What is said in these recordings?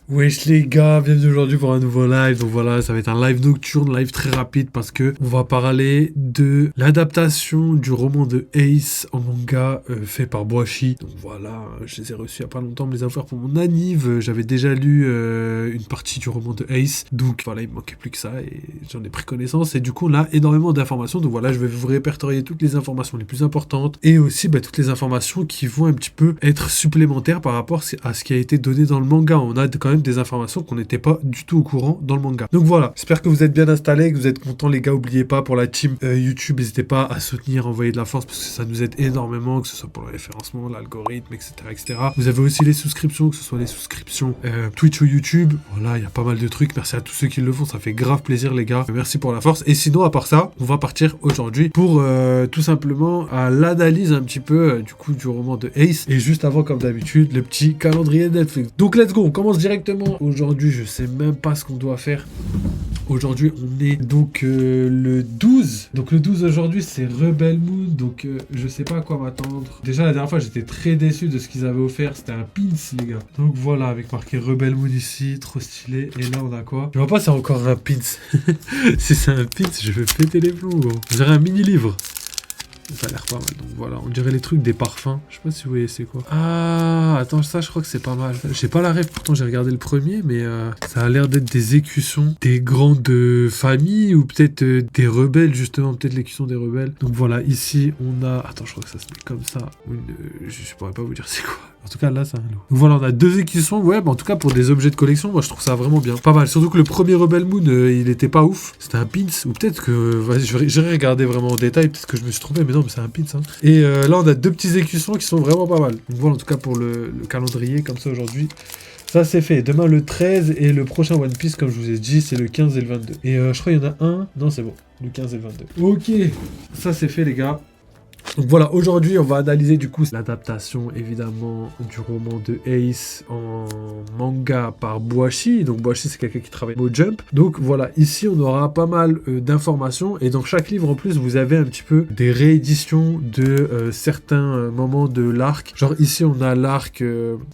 Wesh les gars, bienvenue aujourd'hui pour un nouveau live. Donc voilà, ça va être un live nocturne, live très rapide parce que on va parler de l'adaptation du roman de Ace en manga fait par Boichi. Donc voilà, je les ai reçus il y a pas longtemps, me les a offerts pour mon anniv. J'avais déjà lu une partie du roman de Ace, donc voilà, il me manquait plus que ça et j'en ai pris connaissance. Et du coup, on a énormément d'informations. Donc voilà, je vais vous répertorier toutes les informations les plus importantes et aussi toutes les informations qui vont un petit peu être supplémentaires par rapport à ce qui a été donné dans le manga. On a quand même des informations qu'on n'était pas du tout au courant dans le manga. Donc voilà, j'espère que vous êtes bien installés, que vous êtes contents les gars. N'oubliez pas pour la team YouTube, n'hésitez pas à soutenir, envoyer de la force parce que ça nous aide énormément, que ce soit pour le référencement, l'algorithme, etc., etc. Vous avez aussi les souscriptions, que ce soit les souscriptions Twitch ou YouTube. Voilà, il y a pas mal de trucs. Merci à tous ceux qui le font, ça fait grave plaisir les gars. Merci pour la force. Et sinon, à part ça, on va partir aujourd'hui pour tout simplement à l'analyse un petit peu du coup du roman de Ace. Et juste avant, comme d'habitude, le petit calendrier Netflix. Donc let's go, on commence directement. Aujourd'hui, je sais même pas ce qu'on doit faire. Aujourd'hui, on est donc le 12. Donc le 12 aujourd'hui, c'est Rebel Moon. Donc je sais pas à quoi m'attendre. Déjà, la dernière fois, j'étais très déçu de ce qu'ils avaient offert. C'était un pins, les gars. Donc voilà, avec marqué Rebel Moon ici. Trop stylé. Et là, on a quoi? Je vois pas, c'est encore un pins. Si c'est un pins, je vais péter les plombs, gros. On dirait un mini-livre. Ça a l'air pas mal, donc voilà, on dirait les trucs des parfums. Je sais pas si vous voyez c'est quoi. Ah, attends, ça je crois que c'est pas mal. J'ai pas la rêve, pourtant j'ai regardé le premier, mais ça a l'air d'être des écussons, des grandes familles, ou peut-être des rebelles, justement, peut-être l'écusson des rebelles. Donc voilà, ici on a... Attends, je crois que ça se met comme ça. Je pourrais pas vous dire c'est quoi. En tout cas, là, c'est un loup. Donc voilà, on a deux écussons. Ouais, en tout cas, pour des objets de collection, moi, je trouve ça vraiment bien. Pas mal. Surtout que le premier Rebel Moon, il était pas ouf. C'était un pins. Ou peut-être que... Vas-y, j'irai regarder vraiment en détail. Peut-être que je me suis trompé. Mais non, mais c'est un pins. Hein. Et là, on a deux petits écussons qui sont vraiment pas mal. Donc voilà, en tout cas, pour le calendrier, comme ça, aujourd'hui. Ça, c'est fait. Demain, le 13. Et le prochain One Piece, comme je vous ai dit, c'est le 15 et le 22. Et je crois qu'il y en a un. Non, c'est bon. Le 15 et le 22. Ok. Ça, c'est fait, les gars. Donc voilà, aujourd'hui on va analyser du coup l'adaptation évidemment du roman de Ace en manga par Boichi. Donc Boichi c'est quelqu'un qui travaille au Jump. Donc voilà, ici on aura pas mal d'informations et dans chaque livre en plus vous avez un petit peu des rééditions de certains moments de l'arc. Genre ici on a l'arc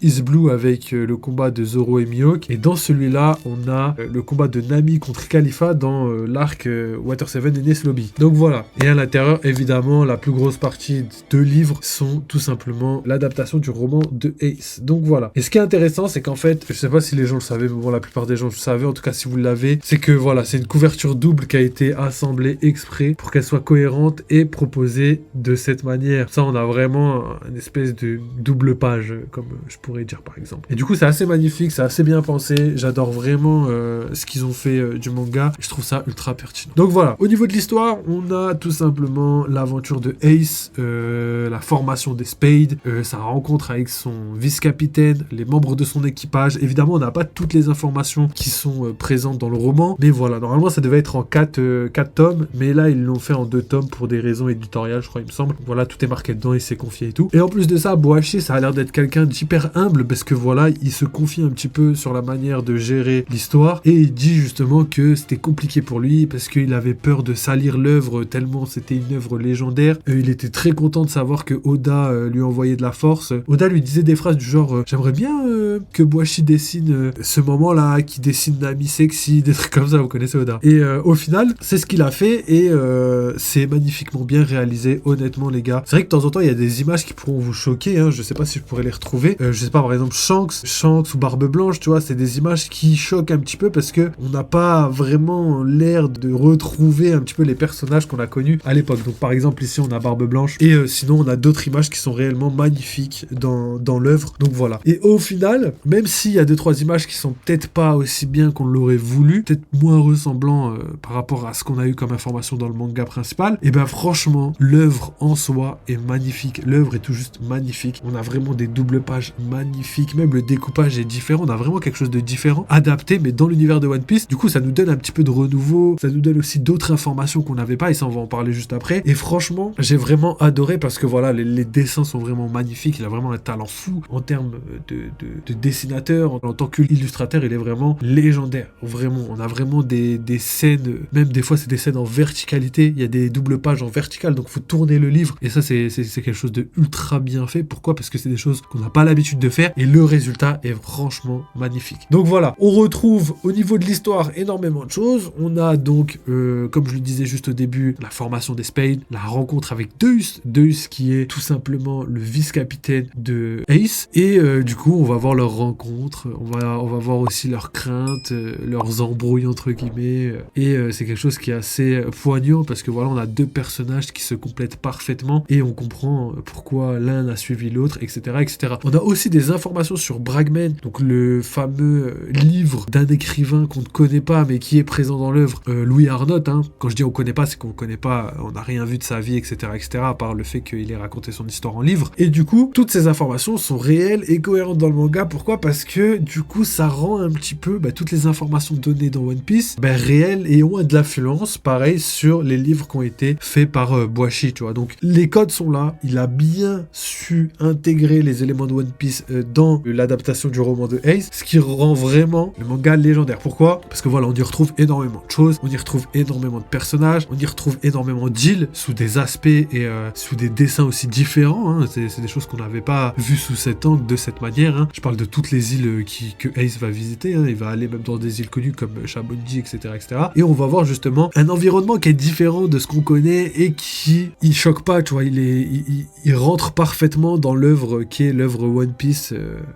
Is Blue avec le combat de Zoro et Mihawk et dans celui-là on a le combat de Nami contre Khalifa dans l'arc Water 7 et Ness Lobby. Donc voilà, et à l'intérieur évidemment la plus grosse partie de deux livres sont tout simplement l'adaptation du roman de Ace. Donc voilà. Et ce qui est intéressant, c'est qu'en fait, je sais pas si les gens le savaient, mais bon, la plupart des gens le savaient, en tout cas si vous l'avez, c'est que voilà, c'est une couverture double qui a été assemblée exprès pour qu'elle soit cohérente et proposée de cette manière. Ça, on a vraiment une espèce de double page, comme je pourrais dire par exemple. Et du coup, c'est assez magnifique, c'est assez bien pensé. J'adore vraiment ce qu'ils ont fait du manga. Et je trouve ça ultra pertinent. Donc voilà. Au niveau de l'histoire, on a tout simplement l'aventure de Ace. La formation des Spades, sa rencontre avec son vice-capitaine, les membres de son équipage. Évidemment, on n'a pas toutes les informations qui sont présentes dans le roman, mais voilà, normalement ça devait être en 4 tomes, mais là ils l'ont fait en 2 tomes pour des raisons éditoriales, je crois, il me semble. Voilà, tout est marqué dedans, il s'est confié et tout. Et en plus de ça, Boichi, ça a l'air d'être quelqu'un d'hyper humble, parce que voilà, il se confie un petit peu sur la manière de gérer l'histoire, et il dit justement que c'était compliqué pour lui, parce qu'il avait peur de salir l'œuvre, tellement c'était une œuvre légendaire. Il était très content de savoir que Oda lui envoyait de la force. Oda lui disait des phrases du genre j'aimerais bien que Boichi dessine ce moment-là, qui dessine Nami sexy, des trucs comme ça, vous connaissez Oda. Et au final, c'est ce qu'il a fait et c'est magnifiquement bien réalisé, honnêtement les gars. C'est vrai que de temps en temps, il y a des images qui pourront vous choquer, hein. Je sais pas si je pourrais les retrouver. Je sais pas, par exemple Shanks ou Barbe Blanche, tu vois, c'est des images qui choquent un petit peu parce que on n'a pas vraiment l'air de retrouver un petit peu les personnages qu'on a connus à l'époque. Donc par exemple ici on a Barbe Blanche et sinon on a d'autres images qui sont réellement magnifiques dans l'œuvre. Donc voilà. Et au final, même s'il y a 2-3 images qui sont peut-être pas aussi bien qu'on l'aurait voulu, peut-être moins ressemblant par rapport à ce qu'on a eu comme information dans le manga principal, et ben franchement, l'œuvre en soi est magnifique. L'œuvre est tout juste magnifique. On a vraiment des doubles pages magnifiques. Même le découpage est différent. On a vraiment quelque chose de différent, adapté, mais dans l'univers de One Piece. Du coup, ça nous donne un petit peu de renouveau. Ça nous donne aussi d'autres informations qu'on n'avait pas, et ça, on va en parler juste après. Et franchement, j'ai vraiment vraiment adoré parce que voilà, les dessins sont vraiment magnifiques. Il a vraiment un talent fou en termes de dessinateur. En tant qu'illustrateur, il est vraiment légendaire. Vraiment, on a vraiment des scènes, même des fois c'est des scènes en verticalité. Il y a des doubles pages en verticale, donc il faut tourner le livre. Et ça, c'est quelque chose de ultra bien fait. Pourquoi? Parce que c'est des choses qu'on n'a pas l'habitude de faire et le résultat est franchement magnifique. Donc voilà, on retrouve au niveau de l'histoire énormément de choses. On a donc, comme je le disais juste au début, la formation des Spades, la rencontre avec Deus qui est tout simplement le vice-capitaine de Ace. Et du coup, on va voir leur rencontre, on va voir aussi leurs craintes, leurs embrouilles entre guillemets. Et c'est quelque chose qui est assez poignant parce que voilà, on a deux personnages qui se complètent parfaitement et on comprend pourquoi l'un a suivi l'autre, etc., etc. On a aussi des informations sur Bragman, donc le fameux livre d'un écrivain qu'on ne connaît pas mais qui est présent dans l'œuvre, Louis Arnott. Hein. Quand je dis on connaît pas, c'est qu'on connaît pas, on n'a rien vu de sa vie, etc., etc., à part le fait qu'il ait raconté son histoire en livre. Et du coup, toutes ces informations sont réelles et cohérentes dans le manga. Pourquoi? Parce que du coup, ça rend un petit peu toutes les informations données dans One Piece réelles et ont de l'influence, pareil, sur les livres qui ont été faits par Boichi, tu vois. Donc, les codes sont là. Il a bien su intégrer les éléments de One Piece dans l'adaptation du roman de Ace, ce qui rend vraiment le manga légendaire. Pourquoi? Parce que voilà, on y retrouve énormément de choses, on y retrouve énormément de personnages, on y retrouve énormément d'îles sous des aspects et sous des dessins aussi différents. Hein. C'est des choses qu'on n'avait pas vues sous cet angle, de cette manière. Hein. Je parle de toutes les îles que Ace va visiter. Hein. Il va aller même dans des îles connues comme Shamonji, etc., etc. Et on va voir justement un environnement qui est différent de ce qu'on connaît et qui il choque pas, tu vois. Il rentre parfaitement dans l'œuvre qui est l'œuvre One Piece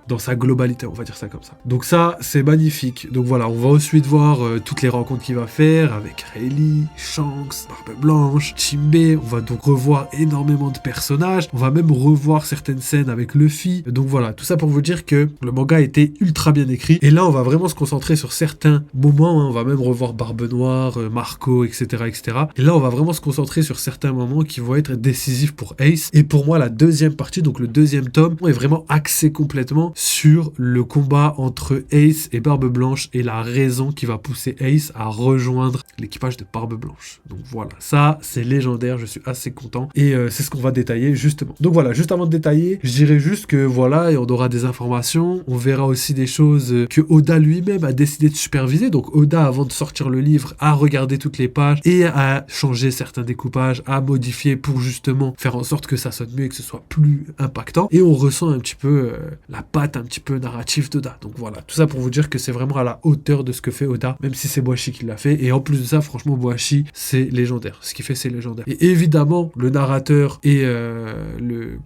dans sa globalité, on va dire ça comme ça. Donc ça, c'est magnifique. Donc voilà, on va ensuite voir toutes les rencontres qu'il va faire avec Rayleigh, Shanks, Barbe Blanche, Jinbei. On va donc revoir énormément de personnages. On va même revoir certaines scènes avec Luffy. Donc voilà, tout ça pour vous dire que le manga a été ultra bien écrit. Et là, on va vraiment se concentrer sur certains moments. Hein. On va même revoir Barbe Noire, Marco, etc., etc. Et là, on va vraiment se concentrer sur certains moments qui vont être décisifs pour Ace. Et pour moi, la deuxième partie, donc le deuxième tome, est vraiment axé complètement sur le combat entre Ace et Barbe Blanche et la raison qui va pousser Ace à rejoindre l'équipage de Barbe Blanche. Donc voilà, ça c'est légendaire, je suis assez content et c'est ce qu'on va détailler justement. Donc voilà, juste avant de détailler, je dirais juste que voilà, et on aura des informations, on verra aussi des choses que Oda lui-même a décidé de superviser. Donc Oda, avant de sortir le livre, a regardé toutes les pages et a changé certains découpages, a modifié pour justement faire en sorte que ça sonne mieux et que ce soit plus impactant. Et on ressent un petit peu la patte un petit peu narrative d'Oda. Donc voilà, tout ça pour vous dire que c'est vraiment à la hauteur de ce que fait Oda, même si c'est Boichi qui l'a fait. Et en plus de ça, franchement, Boichi, c'est légendaire. Ce qu'il fait, c'est légendaire. Et évidemment, le narrateur et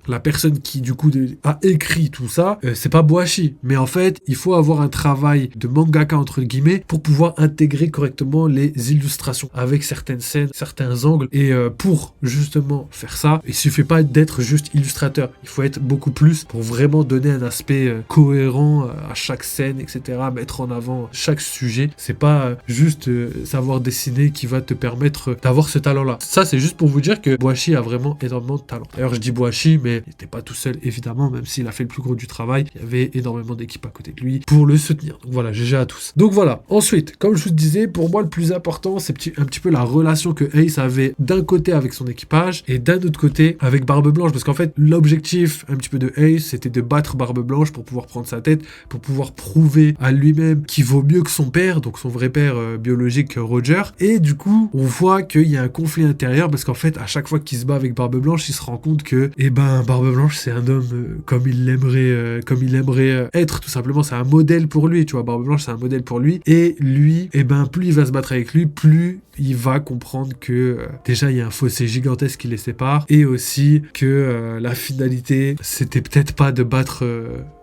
la personne qui, du coup, a écrit tout ça, c'est pas Boichi. Mais en fait, il faut avoir un travail de mangaka, entre guillemets, pour pouvoir intégrer correctement les illustrations avec certaines scènes, certains angles. Et pour, justement, faire ça, il suffit pas d'être juste illustrateur. Il faut être beaucoup plus pour vraiment donner un aspect cohérent à chaque scène, etc. Mettre en avant chaque sujet. C'est pas juste savoir dessiner qui va te permettre d'avoir ce talent-là. Ça, c'est juste pour vous dire que Boichi a vraiment énormément de talent. D'ailleurs, je dis Boichi, mais il n'était pas tout seul, évidemment, même s'il a fait le plus gros du travail. Il y avait énormément d'équipes à côté de lui pour le soutenir. Donc voilà, GG à tous. Donc voilà. Ensuite, comme je vous disais, pour moi, le plus important, c'est un petit peu la relation que Ace avait d'un côté avec son équipage et d'un autre côté avec Barbe Blanche. Parce qu'en fait, l'objectif un petit peu de Ace, c'était de battre Barbe Blanche pour pouvoir prendre sa tête, pour pouvoir prouver à lui-même qu'il vaut mieux que son père, donc son vrai père biologique Roger. Et du coup, on voit qu'il y a un conflit intérieur parce qu'en fait, à chaque fois qu'il se bat avec Barbe Blanche, il se rend compte que, Barbe Blanche, c'est un homme comme il aimerait être, tout simplement. C'est un modèle pour lui, tu vois. Barbe Blanche, c'est un modèle pour lui. Et lui, plus il va se battre avec lui, plus il va comprendre que déjà il y a un fossé gigantesque qui les sépare et aussi que la finalité c'était peut-être pas de battre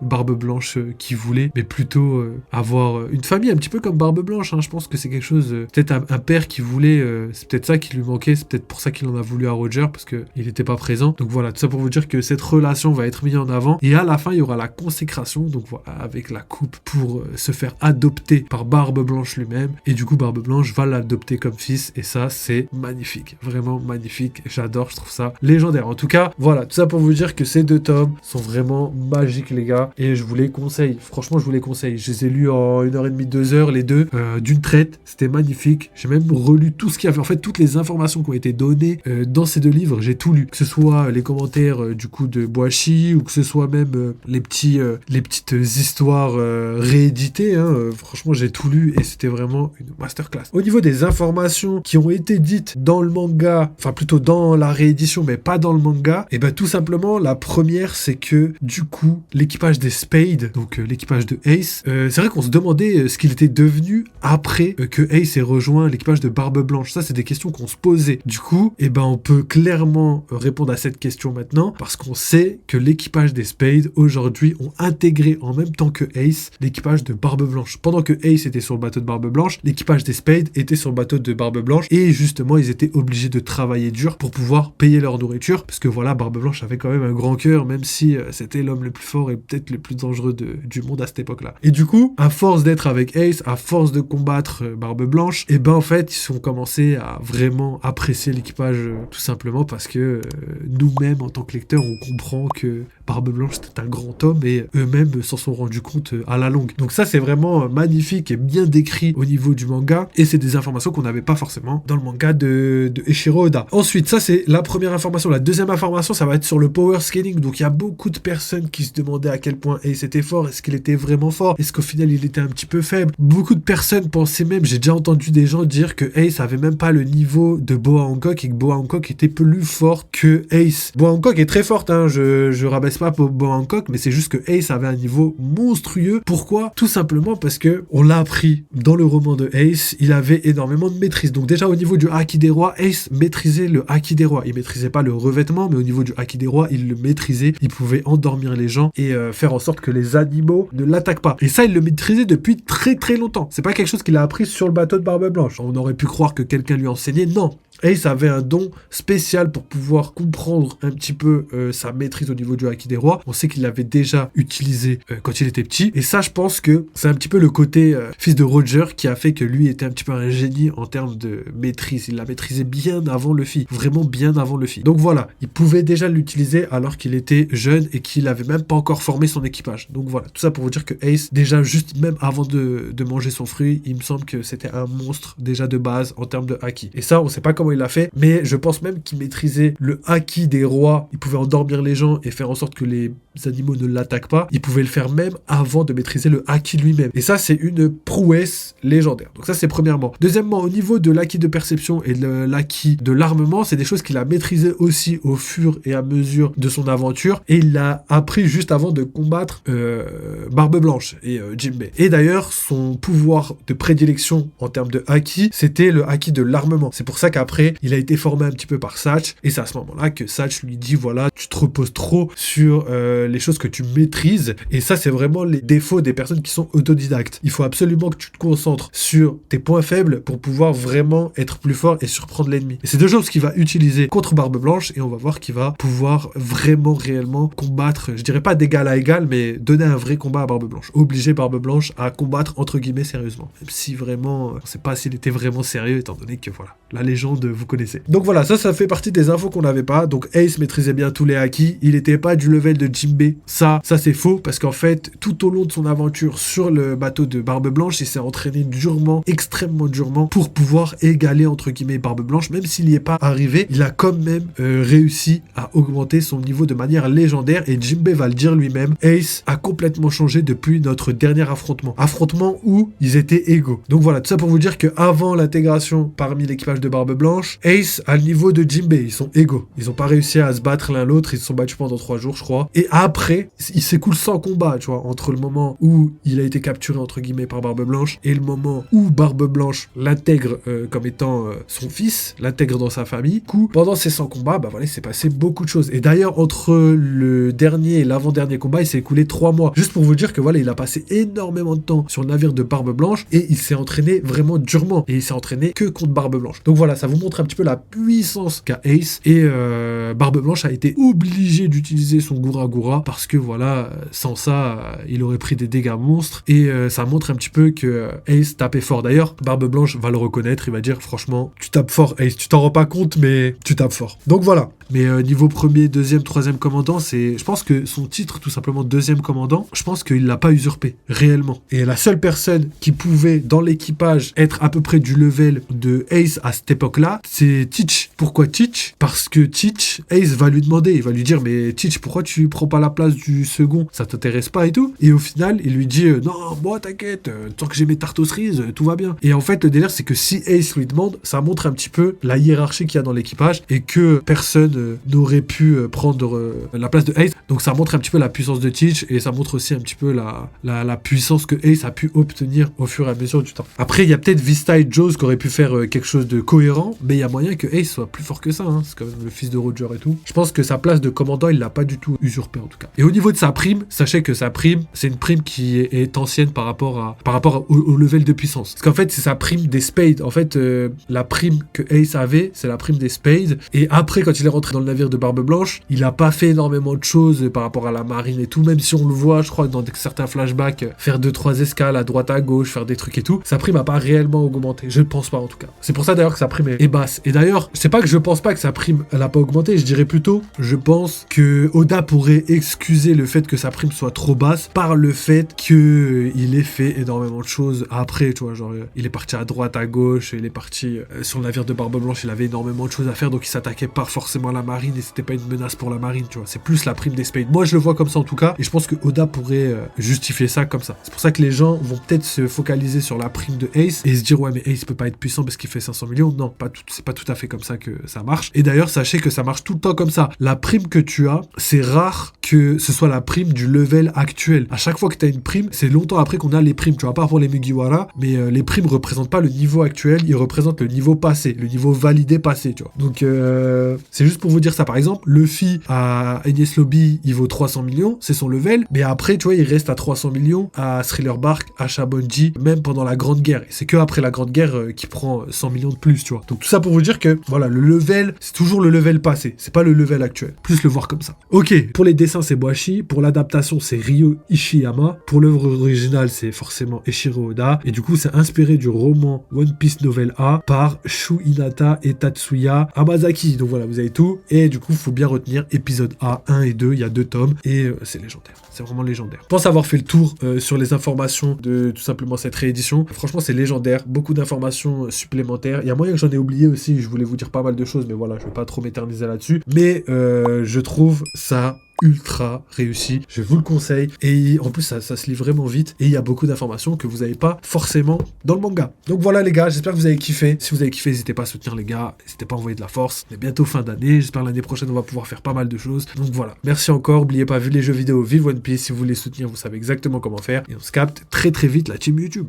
Barbe Blanche qu'il voulait, mais plutôt avoir une famille un petit peu comme Barbe Blanche. Hein. Je pense que c'est quelque chose, peut-être un père qui voulait, c'est peut-être ça qui lui manquait, c'est peut-être pour ça qu'il en a voulu à Roger parce qu'il n'était pas présent. Donc voilà, tout ça pour vous dire que cette relation va être mise en avant et à la fin il y aura la consécration, donc voilà, avec la coupe pour se faire adopter par Barbe Blanche lui-même et du coup Barbe Blanche va l'adopter comme fils fils, et ça c'est magnifique, vraiment magnifique, j'adore, je trouve ça légendaire. En tout cas, voilà, tout ça pour vous dire que ces 2 tomes sont vraiment magiques les gars, et je vous les conseille, franchement je vous les conseille. Je les ai lus en 1h30, 2h les deux, d'une traite, c'était magnifique. J'ai même relu tout ce qu'il y avait, en fait toutes les informations qui ont été données dans ces 2 livres, j'ai tout lu, que ce soit les commentaires du coup de Boichi, ou que ce soit même les petites histoires rééditées, hein. Franchement j'ai tout lu et c'était vraiment une masterclass. Au niveau des informations qui ont été dites dans le manga, enfin plutôt dans la réédition mais pas dans le manga, et ben tout simplement la première c'est que du coup l'équipage des Spade, donc l'équipage de Ace, c'est vrai qu'on se demandait ce qu'il était devenu après que Ace ait rejoint l'équipage de Barbe Blanche. Ça c'est des questions qu'on se posait. Du coup, et ben on peut clairement répondre à cette question maintenant parce qu'on sait que l'équipage des Spade aujourd'hui ont intégré en même temps que Ace l'équipage de Barbe Blanche. Pendant que Ace était sur le bateau de Barbe Blanche, l'équipage des Spade était sur le bateau de Barbe Blanche et justement ils étaient obligés de travailler dur pour pouvoir payer leur nourriture parce que voilà, Barbe Blanche avait quand même un grand cœur, même si c'était l'homme le plus fort et peut-être le plus dangereux du monde à cette époque-là. Et du coup, à force d'être avec Ace, à force de combattre Barbe Blanche, et ben en fait ils ont commencé à vraiment apprécier l'équipage tout simplement parce que nous-mêmes en tant que lecteurs on comprend que Barbe Blanche c'était un grand homme et eux-mêmes s'en sont rendus compte à la longue. Donc ça c'est vraiment magnifique et bien décrit au niveau du manga et c'est des informations qu'on n'avait pas forcément dans le manga de Eiichiro Oda. Ensuite ça c'est la première information. La deuxième information ça va être sur le power scaling. Donc il y a beaucoup de personnes qui se demandaient à quel point Ace était fort, est-ce qu'il était vraiment fort, est-ce qu'au final il était un petit peu faible. Beaucoup de personnes pensaient même, j'ai déjà entendu des gens dire que Ace avait même pas le niveau de Boa Hancock et que Boa Hancock était plus fort que Ace. Boa Hancock est très forte, hein, je rabaisse pas pour Boa Hancock, mais c'est juste que Ace avait un niveau monstrueux. Pourquoi? Tout simplement parce que on l'a appris dans le roman de Ace, il avait énormément de maîtrise. Donc déjà au niveau du haki des rois, Ace maîtrisait le haki des rois. Il maîtrisait pas le revêtement, mais au niveau du haki des rois, il le maîtrisait. Il pouvait endormir les gens et faire en sorte que les animaux ne l'attaquent pas. Et ça, il le maîtrisait depuis très très longtemps. C'est pas quelque chose qu'il a appris sur le bateau de Barbe Blanche. On aurait pu croire que quelqu'un lui enseignait. Non. Ace avait un don spécial pour pouvoir comprendre un petit peu sa maîtrise au niveau du haki des rois. On sait qu'il l'avait déjà utilisé quand il était petit. Et ça, je pense que c'est un petit peu le côté fils de Roger qui a fait que lui était un petit peu un génie en termes de maîtrise. Il l'a maîtrisé bien avant Luffy. Vraiment bien avant Luffy. Donc voilà, il pouvait déjà l'utiliser alors qu'il était jeune et qu'il avait même pas encore formé son équipage. Donc voilà, tout ça pour vous dire que Ace, déjà juste même avant de manger son fruit, il me semble que c'était un monstre déjà de base en termes de haki. Et ça, on sait pas comment il l'a fait, mais je pense même qu'il maîtrisait le haki des rois. Il pouvait endormir les gens et faire en sorte que les animaux ne l'attaquent pas. Il pouvait le faire même avant de maîtriser le haki lui-même. Et ça, c'est une prouesse légendaire. Donc ça, c'est premièrement. Deuxièmement, au niveau de l'haki de perception et de l'haki de l'armement, c'est des choses qu'il a maîtrisé aussi au fur et à mesure de son aventure. Et il l'a appris juste avant de combattre Barbe Blanche et Jinbei. Et d'ailleurs, son pouvoir de prédilection en termes de haki, c'était le haki de l'armement. C'est pour ça qu'après, il a été formé un petit peu par Satch. Et c'est à ce moment-là que Satch lui dit, voilà, tu te reposes trop sur les choses que tu maîtrises. Et ça, c'est vraiment les défauts des personnes qui sont autodidactes. Il faut absolument que tu te concentres sur tes points faibles pour pouvoir vraiment être plus fort et surprendre l'ennemi. Et c'est deux choses qu'il va utiliser contre Barbe Blanche et on va voir qu'il va pouvoir vraiment, réellement combattre, je dirais pas d'égal à égal, mais donner un vrai combat à Barbe Blanche. Obliger Barbe Blanche à combattre entre guillemets sérieusement. Même si vraiment, on sait pas s'il était vraiment sérieux étant donné que voilà, la légende, vous connaissez. Donc voilà, ça fait partie des infos qu'on n'avait pas. Donc Ace maîtrisait bien tous les haki. Il était pas du level de Jinbei. Ça c'est faux parce qu'en fait, tout au long de son aventure sur le bateau de Barbe Blanche, il s'est entraîné durement, extrêmement durement pour pouvoir égaler entre guillemets Barbe Blanche. Même s'il n'y est pas arrivé, il a quand même réussi à augmenter son niveau de manière légendaire et Jinbei va le dire lui-même. Ace a complètement changé depuis notre dernier affrontement où ils étaient égaux. Donc voilà, tout ça pour vous dire que avant l'intégration parmi l'équipage de Barbe Blanche, Ace a le niveau de Jinbei, ils sont égaux. Ils ont pas réussi à se battre l'un l'autre, ils se sont battus pendant 3 jours je crois. Et après, il s'écoule 100 combats, tu vois, entre le moment où il a été capturé entre guillemets par Barbe Blanche et le moment où Barbe Blanche l'intègre comme étant son fils, l'intègre dans sa famille. Du coup, pendant ces 100 combats, bah voilà, il s'est passé beaucoup de choses. Et d'ailleurs, entre le dernier et l'avant-dernier combat, il s'est écoulé 3 mois. Juste pour vous dire que voilà, il a passé énormément de temps sur le navire de Barbe Blanche et il s'est entraîné vraiment durement. Et il s'est entraîné que contre Barbe Blanche. Donc voilà, ça vous montre montre un petit peu la puissance qu'a Ace, et Barbe Blanche a été obligé d'utiliser son Gura parce que voilà, sans ça, il aurait pris des dégâts monstres, et ça montre un petit peu que Ace tapait fort. D'ailleurs, Barbe Blanche va le reconnaître, il va dire franchement, tu tapes fort Ace, tu t'en rends pas compte, mais tu tapes fort. Donc voilà. Mais niveau premier, deuxième, troisième commandant, je pense que son titre, tout simplement deuxième commandant, je pense qu'il l'a pas usurpé, réellement. Et la seule personne qui pouvait, dans l'équipage, être à peu près du level de Ace à cette époque-là, c'est Teach. Pourquoi Teach? Parce que Teach, Ace va lui demander, il va lui dire, mais Teach, pourquoi tu prends pas la place du second? Ça t'intéresse pas et tout? Et au final, il lui dit, non, moi t'inquiète, tant que j'ai mes tartes aux cerises, tout va bien. Et en fait, le délire, c'est que si Ace lui demande, ça montre un petit peu la hiérarchie qu'il y a dans l'équipage et que personne n'aurait pu prendre la place de Ace. Donc ça montre un petit peu la puissance de Teach, et ça montre aussi un petit peu la puissance que Ace a pu obtenir au fur et à mesure du temps. Après, il y a peut-être Vista et Jaws qui auraient pu faire quelque chose de cohérent, mais il y a moyen que Ace soit plus fort que ça, hein. C'est quand même le fils de Roger et tout. Je pense que sa place de commandant, il l'a pas du tout usurpé en tout cas. Et au niveau de sa prime, sachez que sa prime, c'est une prime qui est ancienne par rapport au level de puissance. Parce qu'en fait, c'est sa prime des spades. En fait, la prime que Ace avait, c'est la prime des spades. Et après, quand il est rentré dans le navire de Barbe Blanche, il a pas fait énormément de choses par rapport à la marine et tout, même si on le voit, je crois, dans certains flashbacks, faire 2-3 escales à droite à gauche, faire des trucs et tout, sa prime a pas réellement augmenté. Je ne pense pas en tout cas. C'est pour ça d'ailleurs que sa prime est basse. Et d'ailleurs, c'est pas que je pense pas que sa prime elle a pas augmenté, je dirais plutôt, je pense que Oda pourrait excuser le fait que sa prime soit trop basse par le fait que il ait fait énormément de choses après, tu vois, genre il est parti à droite, à gauche, il est parti sur le navire de Barbe Blanche, il avait énormément de choses à faire, donc il s'attaquait pas forcément à la marine et c'était pas une menace pour la marine, tu vois. C'est plus la prime des spades. Moi, je le vois comme ça en tout cas, et je pense que Oda pourrait justifier ça comme ça. C'est pour ça que les gens vont peut-être se focaliser sur la prime de Ace et se dire ouais, mais Ace peut pas être puissant parce qu'il fait 500 millions. Non, c'est pas tout à fait comme ça que ça marche. Et d'ailleurs, sachez que ça marche tout le temps comme ça. La prime que tu as, c'est rare que ce soit la prime du level actuel. À chaque fois que tu as une prime, c'est longtemps après qu'on a les primes. Tu vois, pas pour les Mugiwara, mais les primes représentent pas le niveau actuel, ils représentent le niveau passé, le niveau validé passé, tu vois. Donc, c'est juste pour vous dire ça. Par exemple, Luffy à Enies Lobby, il vaut 300 millions, c'est son level, mais après, tu vois, il reste à 300 millions à Thriller Bark, à Shabonji, même pendant la Grande Guerre. Et c'est que après la Grande Guerre qu'il prend 100 millions de plus, tu vois. Donc tout ça pour vous dire que, voilà, le level, c'est toujours le level passé, c'est pas le level actuel. Plus le voir comme ça. Ok, pour les dessins, c'est Boichi, pour l'adaptation, c'est Ryo Ishiyama, pour l'œuvre originale, c'est forcément Eiichiro Oda, et du coup, c'est inspiré du roman One Piece Novel A par Shu Hinata et Tatsuya Hamazaki. Donc voilà, vous avez tout, et du coup, faut bien retenir épisode A, 1 et 2, il y a 2 tomes, et c'est légendaire. C'est vraiment légendaire. Je pense avoir fait le tour sur les informations de tout simplement cette réédition. Franchement, c'est légendaire. Beaucoup d'informations supplémentaires. Il y a moyen que j'en ai oublié aussi. Je voulais vous dire pas mal de choses, mais voilà, je vais pas trop m'éterniser là-dessus. Mais je trouve ça ultra réussi, je vous le conseille, et en plus ça se lit vraiment vite, et il y a beaucoup d'informations que vous n'avez pas forcément dans le manga. Donc voilà les gars, j'espère que vous avez kiffé. Si vous avez kiffé, n'hésitez pas à soutenir les gars, n'hésitez pas à envoyer de la force. On est bientôt fin d'année, j'espère l'année prochaine on va pouvoir faire pas mal de choses. Donc voilà, merci encore, n'oubliez pas, vive les jeux vidéo, vive One Piece. Si vous voulez soutenir, vous savez exactement comment faire, et on se capte très très vite la team YouTube.